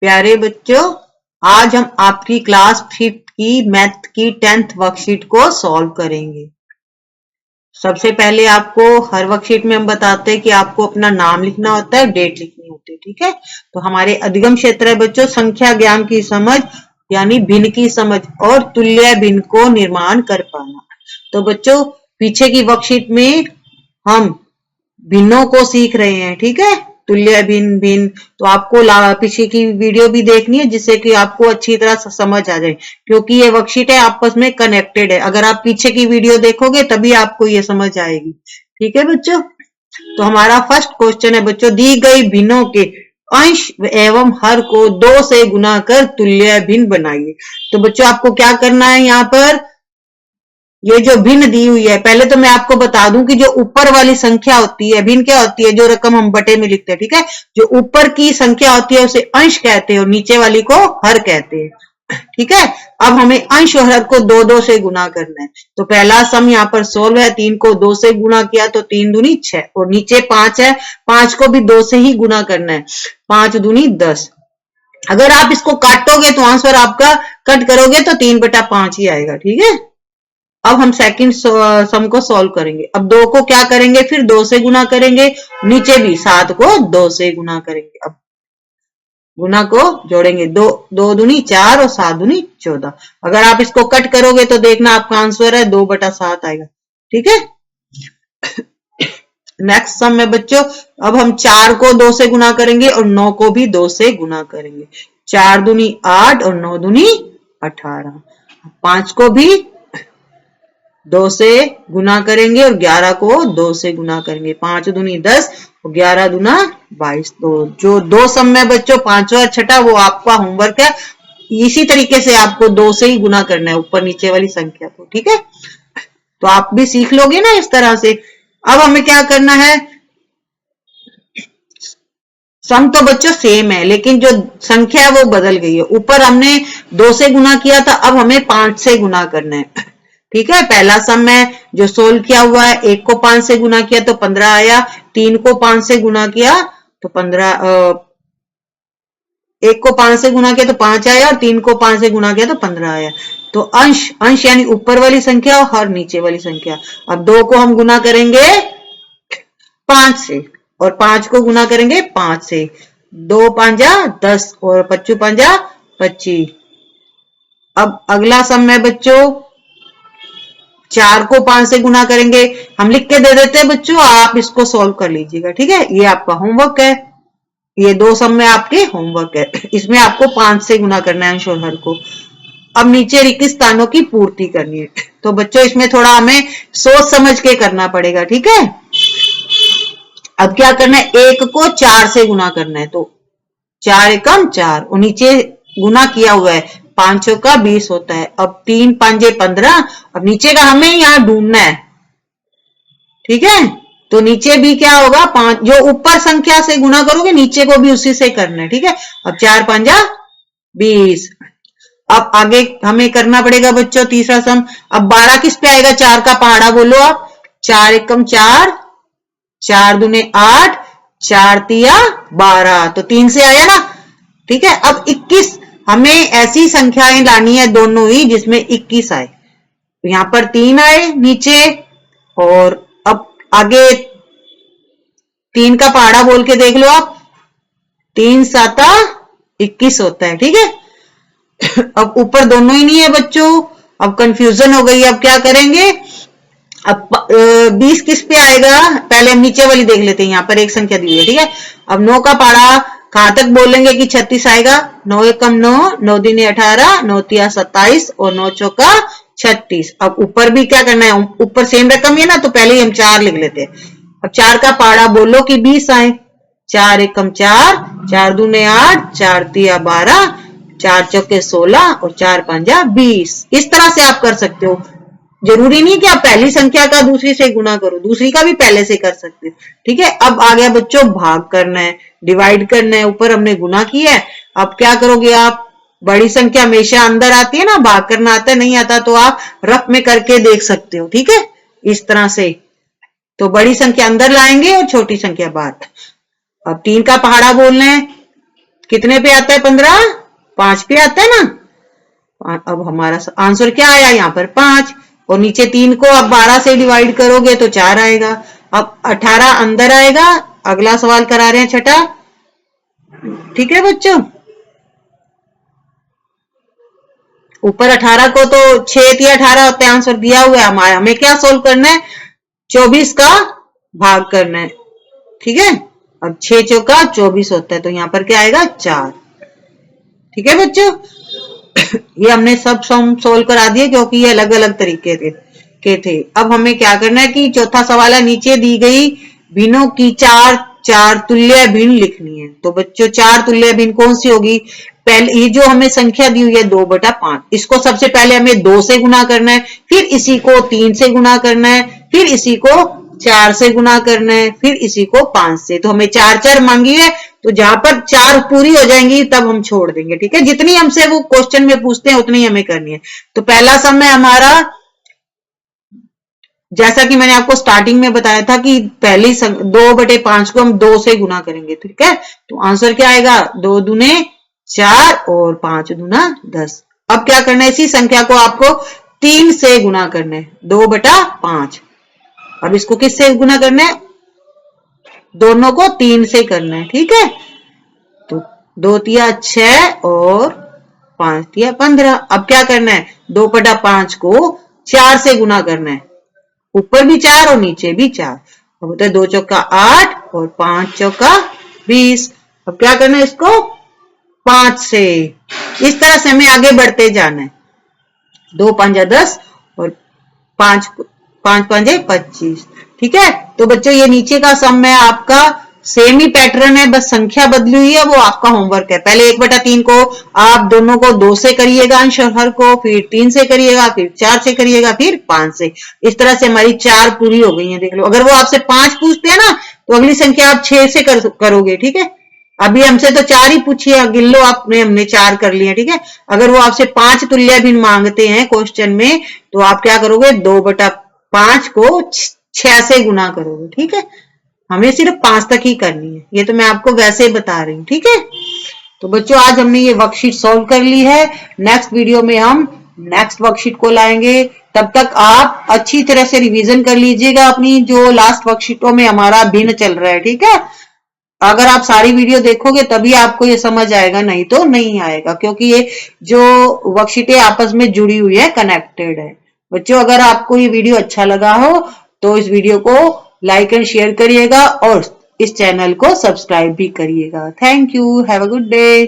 प्यारे बच्चों, आज हम आपकी क्लास 5th की मैथ की 10th वर्कशीट को सॉल्व करेंगे। सबसे पहले आपको हर वर्कशीट में हम बताते हैं कि आपको अपना नाम लिखना होता है, डेट लिखनी होती है, ठीक है। तो हमारे अधिगम क्षेत्र है बच्चों संख्या ज्ञान की समझ यानी भिन्न की समझ और तुल्य भिन्न को निर्माण कर पाना। तो बच्चों पीछे की वर्कशीट में हम भिन्नों को सीख रहे हैं, ठीक है, तुल्य भिन्न भिन्न। तो आपको पीछे की वीडियो भी देखनी है जिससे कि आपको अच्छी तरह समझ आ जाए, क्योंकि ये वर्कशीट है आपस में कनेक्टेड है। अगर आप पीछे की वीडियो देखोगे तभी आपको ये समझ आएगी, ठीक है बच्चों। तो हमारा फर्स्ट क्वेश्चन है बच्चों, दी गई भिन्नों के अंश एवं हर को 2 से गुना कर तुल्य भिन्न बनाइए। तो बच्चों आपको क्या करना है, यहाँ पर ये जो भिन्न दी हुई है, पहले तो मैं आपको बता दूं कि जो ऊपर वाली संख्या होती है, भिन्न क्या होती है, जो रकम हम बटे में लिखते हैं, ठीक है। जो ऊपर की संख्या होती है उसे अंश कहते हैं और नीचे वाली को हर कहते हैं, ठीक है। अब हमें अंश और हर को 2-2 से गुना करना है। तो पहला सम यहाँ पर 16 है, 3 को 2 से गुना किया तो 3 दूनी 6 और नीचे 5 है, 5 को भी 2 से ही गुना करना है, 5 दूनी 10। अगर आप इसको काटोगे तो आंसर आपका कट करोगे तो 3/5 ही आएगा, ठीक है। अब हम सेकंड सम को सॉल्व करेंगे। अब 2 को क्या करेंगे, फिर 2 से गुना करेंगे, नीचे भी 7 को 2 से गुना करेंगे। अब गुना को जोड़ेंगे, 2 दूनी 4 और 7 दूनी 14। अगर आप इसको कट करोगे तो देखना आपका आंसर है 2/7 आएगा, ठीक है। नेक्स्ट सम में बच्चों अब हम 4 को 2 से गुना करेंगे और 9 को भी 2 से गुना करेंगे। 4 दूनी 8 और 9 दूनी 18। 5 को भी 2 से गुना करेंगे और 11 को 2 से गुना करेंगे। 5 दूनी 10 और 11 दूना 22। तो जो 2 सम में बच्चों 5वां और छठा वो आपका होमवर्क है। इसी तरीके से आपको 2 से ही गुना करना है ऊपर नीचे वाली संख्या को, ठीक है। तो आप भी सीख लोगे ना इस तरह से। अब हमें क्या करना है, सम तो बच्चों सेम है लेकिन जो संख्या है वो बदल गई है। ऊपर हमने 2 से गुना किया था, अब हमें 5 से गुना करना है, ठीक है। पहला सम में जो सोल्व किया हुआ है, 1 को 5 से गुना किया तो 15 आया, 3 को 5 से गुना किया तो 15, 1 को 5 से गुना किया तो 5 आया और 3 को 5 से गुना किया तो 15 आया। तो अंश अंश यानी ऊपर वाली संख्या और हर नीचे वाली संख्या। अब 2 को हम गुना करेंगे 5 से और 5 को गुना करेंगे 5 से। 2 5 10 और 25 5 25। अब अगला सम है बच्चों 4 को 5 से गुना करेंगे, हम लिख के दे देते हैं बच्चों, आप इसको सॉल्व कर लीजिएगा, ठीक है। ये आपका होमवर्क है, ये 2 सम में आपके होमवर्क है। इसमें आपको 5 से गुना करना है अंश और हर को। अब नीचे रिक्त स्थानों की पूर्ति करनी है, तो बच्चों इसमें थोड़ा हमें सोच समझ के करना पड़ेगा, ठीक है। अब क्या करना है, 1 को 4 से गुना करना है, तो 4 एकम 4 और नीचे गुना किया हुआ है, 5 का 20 होता है। अब 3 5 15, अब नीचे का हमें यहां ढूंढना है, ठीक है। तो नीचे भी क्या होगा, 5 जो ऊपर संख्या से गुना करोगे नीचे को भी उसी से करना है, ठीक है। अब 4 5 20। अब आगे हमें करना पड़ेगा बच्चों तीसरा सम। अब 12 किस पे आएगा, 4 का पहाड़ा बोलो आप, 4 एकम 4, 4 दूने 8, 4 तिया 12, तो 3 से आया ना, ठीक है। अब 21, हमें ऐसी संख्याएं लानी है दोनों ही जिसमें 21 आए। तो यहां पर 3 आए नीचे और अब आगे 3 का पहाड़ा बोल के देख लो आप, 3 7 21 होता है, ठीक है। अब ऊपर दोनों ही नहीं है बच्चों, अब कंफ्यूजन हो गई। अब क्या करेंगे, अब 20 किस पे आएगा, पहले हम नीचे वाली देख लेते हैं, यहां पर एक संख्या दी हुई है, ठीक है। अब 9 का पहाड़ा कहां तक बोलेंगे कि 36 आएगा, 9 एकम 9, 9 दूनी 18, 9 तिया 27 और 9 चौका 36। अब ऊपर भी क्या करना है, ऊपर सेम रकम है ना, तो पहले ही हम 4 लिख लेते हैं। अब 4 का पहाड़ा बोलो कि 20 आए, 4 एकम 4, 4 दूने 8, 4 तिया 12, 4 चौके 16 और 4 5 20। इस तरह से आप कर सकते हो, जरूरी नहीं कि आप पहली संख्या का दूसरी से गुना करो, दूसरी का भी पहले से कर सकते हो, ठीक है। अब आ गया बच्चों भाग करना है, डिवाइड करना है। ऊपर हमने गुना किया है, अब क्या करोगे आप, बड़ी संख्या हमेशा अंदर आती है ना, भाग करना आता है, नहीं आता तो आप रफ में करके देख सकते हो, ठीक है, इस तरह से। तो बड़ी संख्या अंदर लाएंगे और छोटी संख्या बाहर। अब 3 का पहाड़ा बोलना है, कितने पे आता है 15? 5 पे आता है ना। अब हमारा आंसर क्या आया यहाँ पर 5, और नीचे 3 को अब 12 से डिवाइड करोगे तो 4 आएगा। अब 18 अंदर आएगा। अगला सवाल करा रहे हैं छठा। ठीक है बच्चों, ऊपर 18 को तो 6 या 18 होते हैं, आंसर दिया हुआ है। हमें क्या सोल्व करना है? 24 का भाग करना है। ठीक है, अब 6 चौका 24 होता है, तो यहाँ पर क्या आएगा 4। ठीक है बच्चों, ये हमने सब सम सोल्व करा दिए क्योंकि ये अलग अलग तरीके थे। अब हमें क्या करना है कि चौथा सवाल है, नीचे दी गई भिन्नों की चार तुल्य भिन्न लिखनी है। तो बच्चों 4 तुल्य भिन्न कौन सी होगी? पहले ये जो हमें संख्या दी हुई है 2/5, इसको सबसे पहले हमें 2 से गुना करना है, फिर इसी को 3 से गुना करना है, फिर इसी को 4 से गुना करना है, फिर इसी को 5 से। तो हमें 4 मांगी है, तो जहां पर 4 पूरी हो जाएंगी तब हम छोड़ देंगे। ठीक है, जितनी हमसे वो क्वेश्चन में पूछते हैं उतनी हमें करनी है। तो पहला सम है हमारा, जैसा कि मैंने आपको स्टार्टिंग में बताया था कि पहली 2/5 को हम 2 से गुना करेंगे। ठीक है, तो आंसर क्या आएगा? 2 दूने 4 और 5 दूना 10। अब क्या करना है? इसी संख्या को आपको 3 से गुना करना है, 2/5। अब इसको किससे गुना करना है? दोनों को 3 से करना है। ठीक है, तो 2 तिया 6 और 5 तिया 15। अब क्या करना है? 2/5 को 4 से गुना करना है, ऊपर भी 4 और नीचे भी 4। अब होता है 2 चौका 8 और 5 चौका 20। अब क्या करना है? इसको 5 से, इस तरह से हमें आगे बढ़ते जाना है। 2 5 10 और 5 5 25। ठीक है, तो बच्चों ये नीचे का सम है आपका, सेम ही पैटर्न है, बस संख्या बदली हुई है, वो आपका होमवर्क है। पहले 1/3 को आप दोनों को 2 से करिएगा अंश हर को, फिर 3 से करिएगा, फिर 4 से करिएगा, फिर 5 से। इस तरह से हमारी 4 पूरी हो गई है। देख लो, अगर वो आपसे 5 पूछते हैं ना तो अगली संख्या आप 6 से करोगे। ठीक है, अभी हमसे तो 4 ही पूछी है, गिन लो आपने, हमने 4 कर लिया। ठीक है, अगर वो आपसे 5 तुल्य भिन्न मांगते हैं क्वेश्चन में तो आप क्या करोगे? 2/5 को 6 से गुना करोगे। ठीक है, हमें सिर्फ 5 तक ही करनी है, ये तो मैं आपको वैसे ही बता रही हूँ। ठीक है, तो बच्चों आज हमने ये वर्कशीट सॉल्व कर ली है। नेक्स्ट वीडियो में हम नेक्स्ट वर्कशीट को लाएंगे। तब तक आप अच्छी तरह से रिवीजन कर लीजिएगा अपनी जो लास्ट वर्कशीटों में हमारा भिन्न चल रहा है। ठीक है, अगर आप सारी वीडियो देखोगे तभी आपको ये समझ आएगा, नहीं तो नहीं आएगा, क्योंकि ये जो वर्कशीटें आपस में जुड़ी हुई है, कनेक्टेड है। बच्चों अगर आपको ये वीडियो अच्छा लगा हो तो इस वीडियो को लाइक एंड शेयर करिएगा और इस चैनल को सब्सक्राइब भी करिएगा। Thank you, have a good day.